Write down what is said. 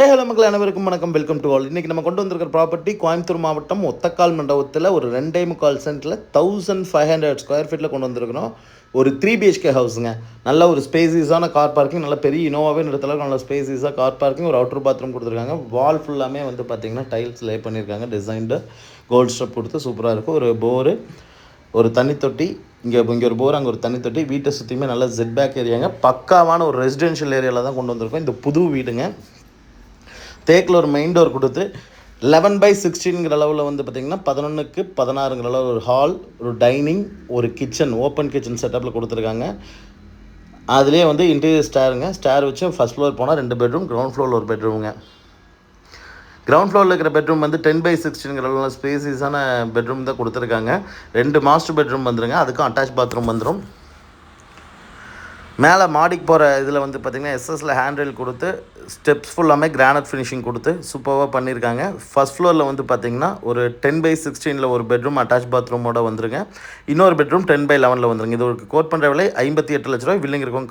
Hello மக்கள் அனைவருக்கும் வணக்கம். Welcome to all. இன்றைக்கி நம்ம கொண்டு வந்திருக்கிற ப்ராப்பர்ட்டி கோயம்புத்தூர் மாவட்டம் ஒத்தக்கால் மண்டபத்தில் ஒரு 2.25 சென்ட்டில் 1500 ஸ்கொயர் ஃபீட்டில் கொண்டு வந்திருக்கிறோம். ஒரு 3 BHK ஹவுஸுங்க. நல்ல ஒரு ஸ்பேசியஸான கார் பார்க்கிங், நல்ல பெரிய இனோவாவே நிறுத்தளவுக்கு நல்ல ஸ்பேசியஸாக கார் பார்க்கிங், ஒரு அவுட்டர் பாத்ரூம் கொடுத்துருக்காங்க. வால் ஃபுல்லாமே வந்து பார்த்திங்கன்னா டைல்ஸ் லே பண்ணியிருக்காங்க. டிசைன்டு கோல்டு ஸ்டெப் கொடுத்து சூப்பராக இருக்கும். ஒரு போரு, ஒரு தண்ணி தொட்டி, இங்கே ஒரு போர், அங்கே ஒரு தண்ணி தொட்டி. வீட்டை சுற்றியுமே நல்ல ஜெட் பேக் ஏரியாங்க. பக்காவான ஒரு ரெசிடென்ஷியல் ஏரியாவில் தான் கொண்டு வந்திருக்கோம். இந்த புது வீடுங்க. தேக்கில் ஒரு மெயின் டோர் கொடுத்து 11/16 அளவில் வந்து பார்த்திங்கன்னா 11:16 அளவில் ஒரு ஹால், ஒரு டைனிங், ஒரு கிச்சன், ஓப்பன் கிச்சன் செட்டப்பில் கொடுத்துருக்காங்க. அதுலேயே வந்து இன்டீரியர் ஸ்டேர் வச்சு ஃபஸ்ட் ஃப்ளோர் போனால் 2 பெட்ரூம், கிரவுண்ட் ஃப்ளோரில் ஒரு பெட்ரூமுங்க. கிரவுண்ட் ஃப்ளோரில் இருக்கிற பெட்ரூம் வந்து 10/16 அளவில் ஸ்பேசியஸான பெட்ரூம் தான் கொடுத்துருக்காங்க. 2 மாஸ்டர் பெட்ரூம் வந்துடுங்க. அதுக்கும் அட்டாச் பாத்ரூம் வந்துடும். மேலே மாடிக்கு போகிற இதில் வந்து பார்த்திங்கன்னா எஸ்எஸில் ஹேண்ட்ரெயில் கொடுத்து ஸ்டெப்ஸ் ஃபுல்லாமே கிரானைட் ஃபினிஷிங் கொடுத்து சூப்பராக பண்ணியிருக்காங்க. ஃபஸ்ட் ஃப்ளோரில் வந்து பார்த்திங்கன்னா ஒரு 10/16 ஒரு பெட்ரூம் அட்டாச் பாத்ரூமோட வந்துருங்க. இன்னொரு பெட்ரூம் 10/11 வந்துருங்க. இது ஒரு கோட் பண்ணுற விலை 58 லட்ச ரூபாய். வில்லிங் இருக்கும்.